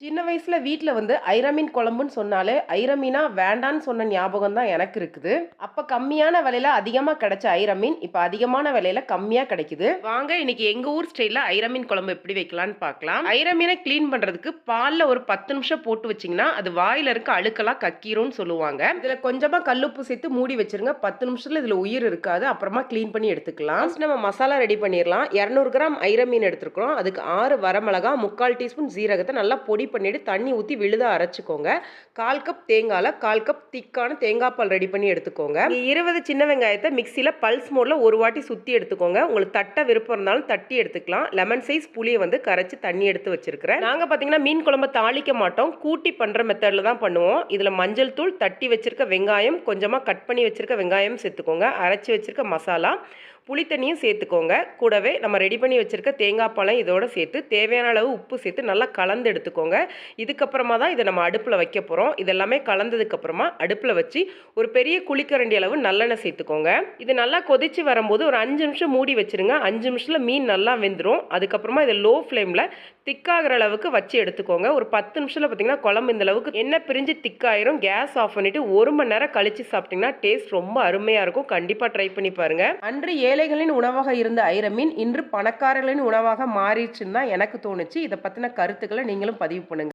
சின்ன வயசுல வீட்ல ஐர மீன் குழம்புன்னு சொன்னாலே, ஐர மீனா வேண்டான்னு சொன்ன ஞாபகம் தான் எனக்கு இருக்குது. அப்ப கம்மியான விலையில அதிகமா கிடைச்ச ஐர மீன், இப்ப அதிகமான விலையில கம்மியா கிடைக்குது. வாங்க இன்னைக்கு எங்க ஊர் ஸ்டைல்ல ஐர மீன் குழம்பு எப்படி வைக்கலாம்னு பார்க்கலாம். ஐர மீனை கிளீன் பண்றதுக்கு பால்ல ஒரு 10 நிமிஷம் போட்டு வச்சீங்கன்னா, அது வாயில இருக்க அழுக்கெல்லாம் கக்கிரும்னு சொல்லுவாங்க. இதுல கொஞ்சமா கல்லுப்பு சேர்த்து மூடி வச்சிருங்க. 10 நிமிஷத்துல இதுல உயிர் இருக்காது. அப்புறமா கிளீன் பண்ணி எடுத்துக்கலாம். ஃபர்ஸ்ட் நம்ம மசாலா ரெடி பண்ணிரலாம். 200 கிராம் ஐர மீன் எடுத்துக்கிறோம். அதுக்கு 6 வரமிளகா, 3/4 டீஸ்பூன் ஜீரகத்தை நல்லா பொடி பண்ணிட்டு தண்ணி ஊற்றி விழுத அரைச்சிக்கோங்க. 1/4 கப் தேங்காயில் 1/4 கப் திக்கான தேங்காய் பால் ரெடி பண்ணி எடுத்துக்கோங்க. 20 சின்ன வெங்காயத்தை மிக்சியில் பல்ஸ் மோடில் ஒரு வாட்டி சுற்றி எடுத்துக்கோங்க. உங்களுக்கு தட்ட விருப்பம் இருந்தாலும் தட்டி எடுத்துக்கலாம். லெமன் சைஸ் புளியை கரைச்சி தண்ணி எடுத்து வச்சிருக்கிறேன். நாங்கள் பார்த்தீங்கன்னா மீன் குழம்பு தாளிக்க மாட்டோம், கூட்டி பண்ணுற மெத்தடில் தான் பண்ணுவோம். இதில் மஞ்சள் தூள், தட்டி வச்சிருக்க வெங்காயம், கொஞ்சமாக கட் பண்ணி வச்சிருக்க வெங்காயம் சேர்த்துக்கோங்க. அரைச்சி வச்சிருக்க மசாலா, புளி தண்ணியும் சேர்த்துக்கோங்க. கூடவே நம்ம ரெடி பண்ணி வச்சிருக்க தேங்காய் பழம் இதோட சேர்த்து தேவையான அளவு உப்பு சேர்த்து நல்லா கலந்து எடுத்துக்கோங்க. இதுக்கப்புறமா தான் இதை நம்ம அடுப்பில் வைக்க போகிறோம். இதெல்லாமே கலந்ததுக்கப்புறமா அடுப்பில் வச்சு ஒரு பெரிய குழிக்கரண்டி அளவு நல்லெண்ணெய் சேர்த்துக்கோங்க. இது நல்லா கொதிச்சு வரும்போது ஒரு 5 நிமிஷம் மூடி வச்சுருங்க. 5 நிமிஷத்தில் மீன் நல்லா வெந்துடும். அதுக்கப்புறமா இதை லோ ஃப்ளேமில் திக்காகிற அளவுக்கு வச்சு எடுத்துக்கோங்க. ஒரு 10 நிமிஷத்தில் பார்த்தீங்கன்னா குழம்பு இந்த அளவுக்கு எண்ணெய் பிரிஞ்சு திக்காயிரும். கேஸ் ஆஃப் பண்ணிவிட்டு 1 மணி நேரம் கழித்து சாப்பிட்டிங்கன்னா டேஸ்ட் ரொம்ப அருமையாக இருக்கும். கண்டிப்பாக ட்ரை பண்ணி பாருங்கள். அன்று ஏழைகளின் உணவாக இருந்த ஐர மீன் இன்று பணக்காரர்களின் உணவாக மாறிடுச்சுன்னு தான் எனக்கு தோணுச்சு. இதை பற்றின கருத்துக்களை நீங்களும் பதிவு பண்ணுங்கள்.